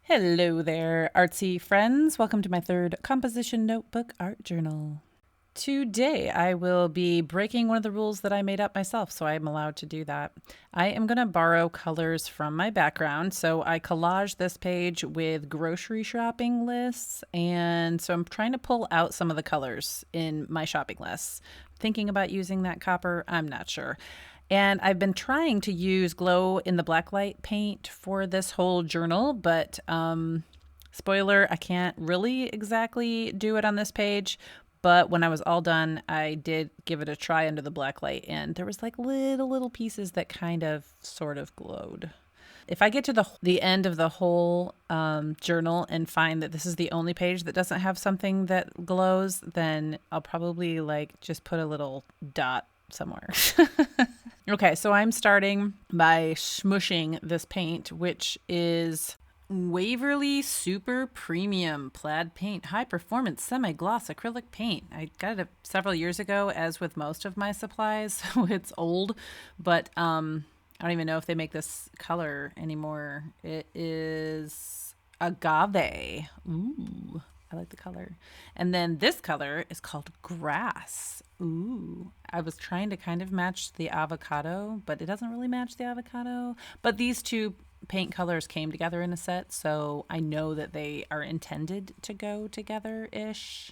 Hello there, artsy friends. Welcome to my third composition notebook art journal. Today, I will be breaking one of the rules that I made up myself, so I am allowed to do that. I am going to borrow colors from my background, so I collaged this page with grocery shopping lists, and so I'm trying to pull out some of the colors in my shopping lists. Thinking about using that copper, I'm not sure. And I've been trying to use glow in the blacklight paint for this whole journal, but spoiler, I can't really exactly do it on this page. But when I was all done, I did give it a try under the blacklight, and there was like little pieces that kind of sort of glowed. If I get to the end of the whole journal and find that this is the only page that doesn't have something that glows, then I'll probably just put a little dot somewhere. Okay, so I'm starting by smushing this paint, which is Waverly Super Premium Plaid Paint, high performance semi-gloss acrylic paint. I got it several years ago, as with most of my supplies, so it's old, but I don't even know if they make this color anymore. It is agave. Ooh, I like the color. And then this color is called grass. Ooh, I was trying to kind of match the avocado, but it doesn't really match the avocado. But these two paint colors came together in a set, so I know that they are intended to go together-ish.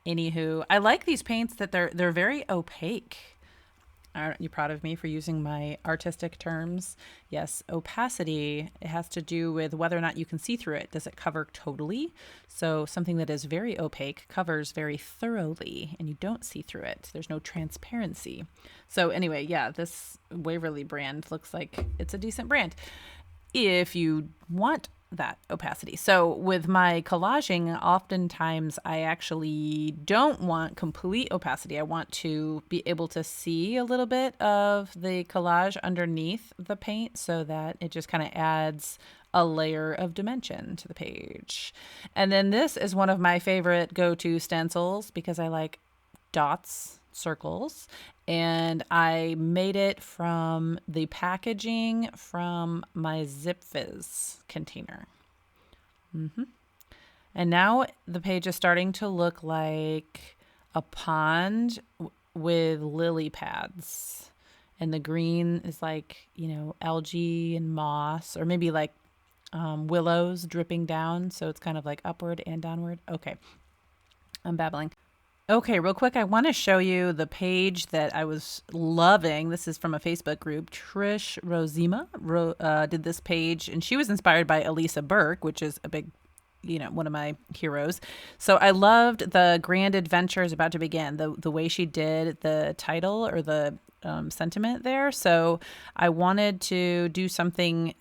Anywho, I like these paints that they're very opaque. Aren't you proud of me for using my artistic terms? Yes, opacity, it has to do with whether or not you can see through it. Does it cover totally? So something that is very opaque covers very thoroughly, and you don't see through it. There's no transparency. So anyway, yeah, this Waverly brand looks like it's a decent brand if you want that opacity. So with my collaging, oftentimes I actually don't want complete opacity. I want to be able to see a little bit of the collage underneath the paint so that it just kind of adds a layer of dimension to the page. And then this is one of my favorite go-to stencils because I like dots, circles, and I made it from the packaging from my Zip Fizz container. And now the page is starting to look like a pond with lily pads. And the green is algae and moss, or maybe willows dripping down. So it's kind of like upward and downward. Okay, I'm babbling. Okay, real quick, I want to show you the page that I was loving. This is from a Facebook group. Trish Rosima did this page, and she was inspired by Elisa Burke, which is a big, one of my heroes. So I loved the grand adventure is about to begin, the way she did the title or the sentiment there. So I wanted to do something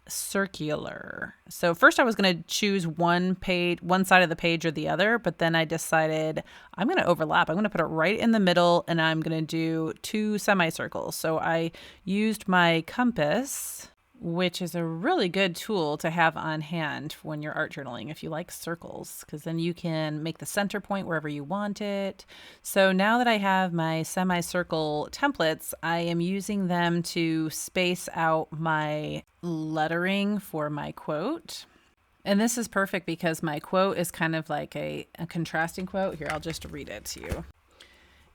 circular. So first I was going to choose one side of the page or the other, but then I decided I'm going to overlap. I'm going to put it right in the middle, and I'm going to do two semicircles. So I used my compass, which is a really good tool to have on hand when you're art journaling if you like circles, because then you can make the center point wherever you want it. So now that I have my semicircle templates, I am using them to space out my lettering for my quote. And this is perfect because my quote is kind of like a contrasting quote. Here, I'll just read it to you.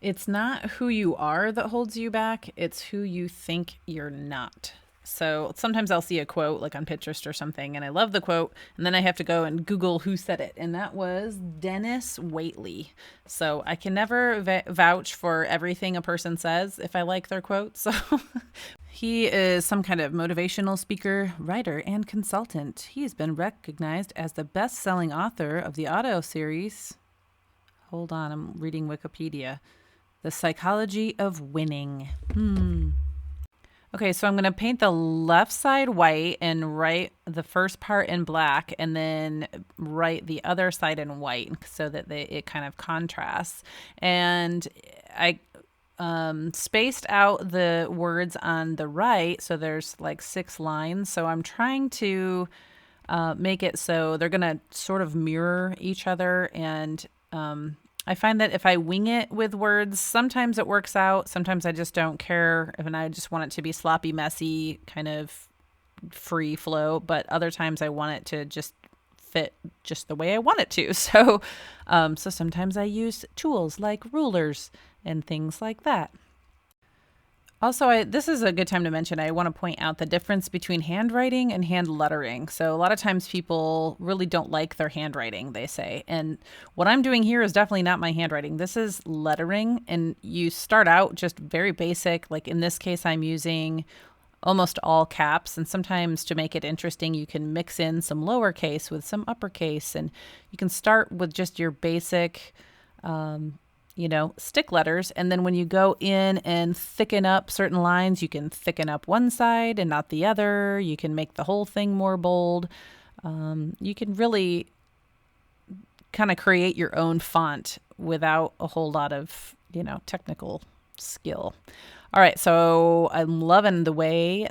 It's not who you are that holds you back, it's who you think you're not. So sometimes I'll see a quote like on Pinterest or something, and I love the quote, and then I have to go and Google who said it, and that was Denis Waitley. So I can never vouch for everything a person says if I like their quotes. So he is some kind of motivational speaker, writer, and consultant. He has been recognized as the best-selling author of the audio series. Hold on, I'm reading Wikipedia. The Psychology of Winning. Okay, so I'm going to paint the left side white and write the first part in black, and then write the other side in white so that it kind of contrasts. And I spaced out the words on the right, so there's like 6 lines. So I'm trying to make it so they're going to sort of mirror each other, and I find that if I wing it with words, sometimes it works out. Sometimes I just don't care, and I just want it to be sloppy, messy, kind of free flow, but other times I want it to just fit just the way I want it to. So sometimes I use tools like rulers and things like that. Also, this is a good time to mention, I want to point out the difference between handwriting and hand lettering. So a lot of times people really don't like their handwriting, they say. And what I'm doing here is definitely not my handwriting. This is lettering, and you start out just very basic. Like in this case, I'm using almost all caps, and sometimes to make it interesting, you can mix in some lowercase with some uppercase, and you can start with just your basic stick letters. And then when you go in and thicken up certain lines, you can thicken up one side and not the other. You can make the whole thing more bold. You can really kind of create your own font without a whole lot of, technical skill. All right, so I'm loving the way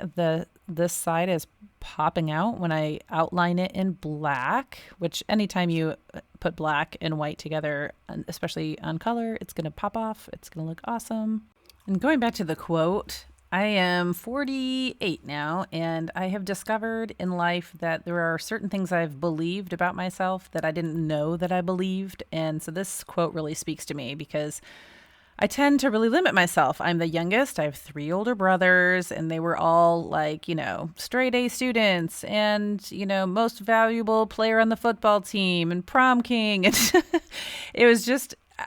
this side is popping out when I outline it in black, which anytime you put black and white together, especially on color, it's going to pop off. It's going to look awesome. And going back to the quote, I am 48 now, and I have discovered in life that there are certain things I've believed about myself that I didn't know that I believed. And so this quote really speaks to me because I tend to really limit myself. I'm the youngest. I have 3 older brothers, and they were all like, straight A students and, most valuable player on the football team and prom king. And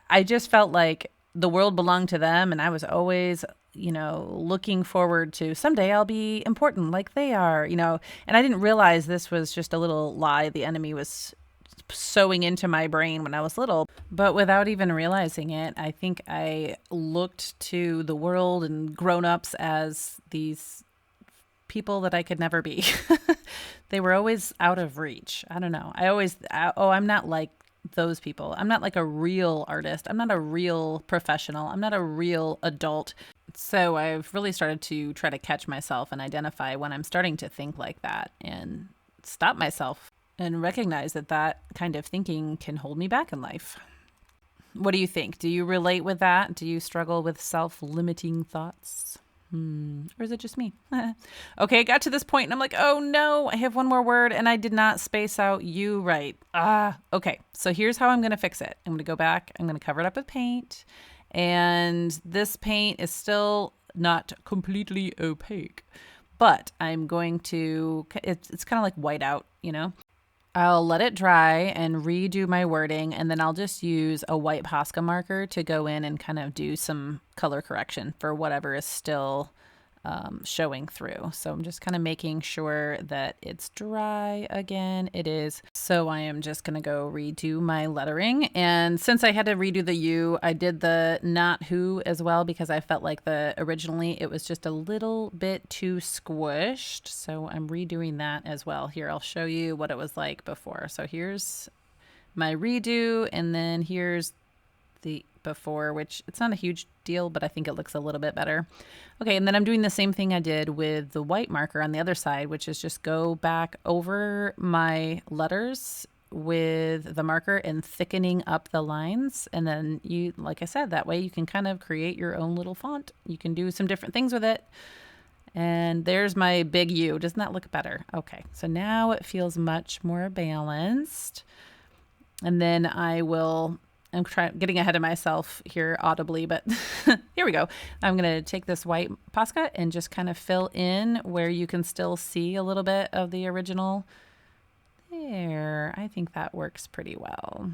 I just felt like the world belonged to them. And I was always, looking forward to someday I'll be important like they are, and I didn't realize this was just a little lie the enemy was sewing into my brain when I was little. But without even realizing it, I think I looked to the world and grown-ups as these people that I could never be. They were always out of reach. I don't know. I'm not like those people. I'm not like a real artist. I'm not a real professional. I'm not a real adult. So I've really started to try to catch myself and identify when I'm starting to think like that and stop myself and recognize that kind of thinking can hold me back in life. What do you think? Do you relate with that? Do you struggle with self-limiting thoughts? Or is it just me? Okay, I got to this point and I'm like, oh no, I have one more word and I did not space out you right. Okay, so here's how I'm going to fix it. I'm going to go back. I'm going to cover it up with paint. And this paint is still not completely opaque, but I'm going to, it's kind of like white out, I'll let it dry and redo my wording, and then I'll just use a white Posca marker to go in and kind of do some color correction for whatever is still showing through. So I'm just kind of making sure that it's dry again. It is. So I am just going to go redo my lettering. And since I had to redo the U, I did the not who as well because I felt like originally it was just a little bit too squished. So I'm redoing that as well. Here, I'll show you what it was like before. So here's my redo, and then here's the before, which it's not a huge deal, but I think it looks a little bit better. Okay, and then I'm doing the same thing I did with the white marker on the other side, which is just go back over my letters with the marker and thickening up the lines. And then you, like I said, that way you can kind of create your own little font. You can do some different things with it. And there's my big U. Doesn't that look better? Okay, so now it feels much more balanced. And then I'm getting ahead of myself here audibly, but here we go. I'm going to take this white Posca and just kind of fill in where you can still see a little bit of the original. There, I think that works pretty well.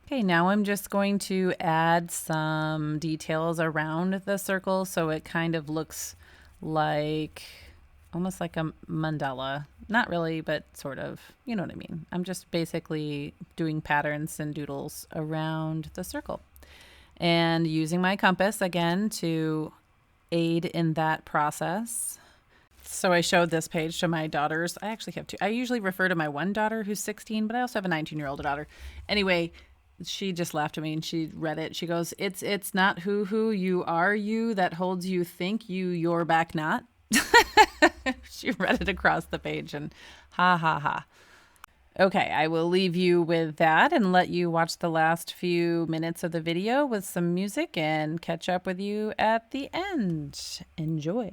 Okay, now I'm just going to add some details around the circle so it kind of looks like almost like a mandala. Not really, but sort of. You know what I mean. I'm just basically doing patterns and doodles around the circle and using my compass again to aid in that process. So I showed this page to my daughters. I actually have 2. I usually refer to my one daughter who's 16, but I also have a 19-year-old daughter. Anyway, she just laughed at me and she read it. She goes, it's not who you are you that holds you think you're back not. She read it across the page and ha ha ha. Okay, I will leave you with that and let you watch the last few minutes of the video with some music and catch up with you at the end. Enjoy.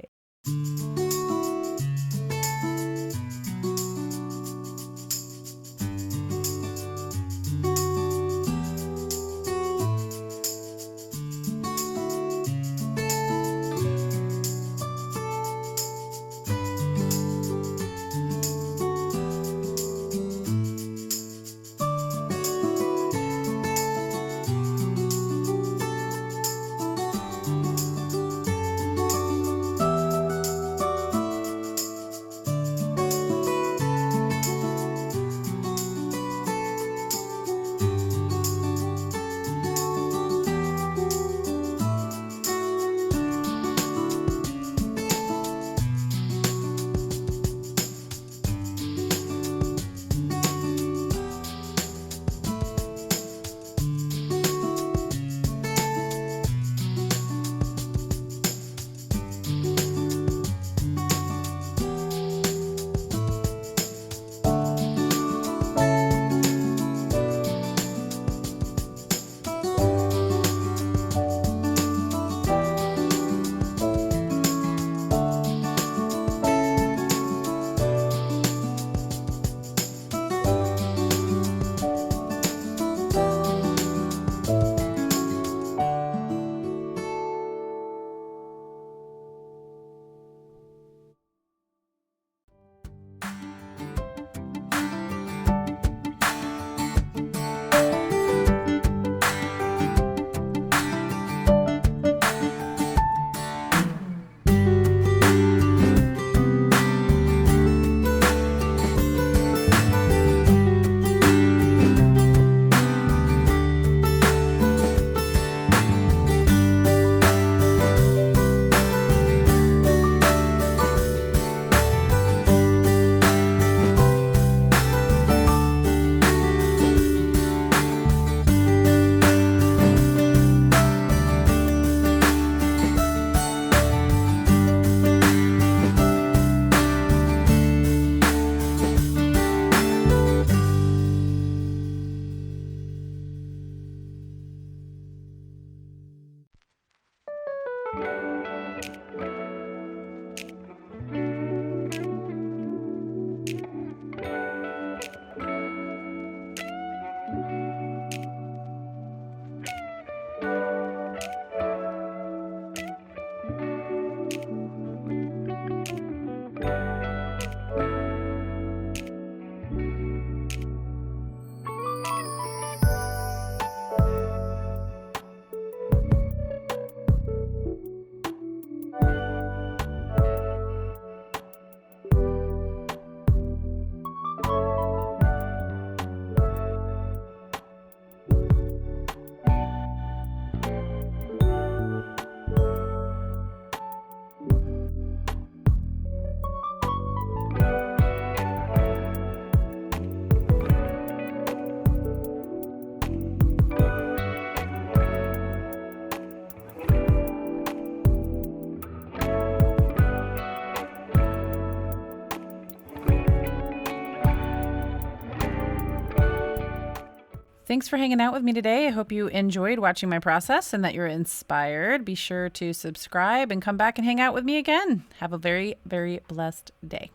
Thanks for hanging out with me today. I hope you enjoyed watching my process and that you're inspired. Be sure to subscribe and come back and hang out with me again. Have a very, very blessed day.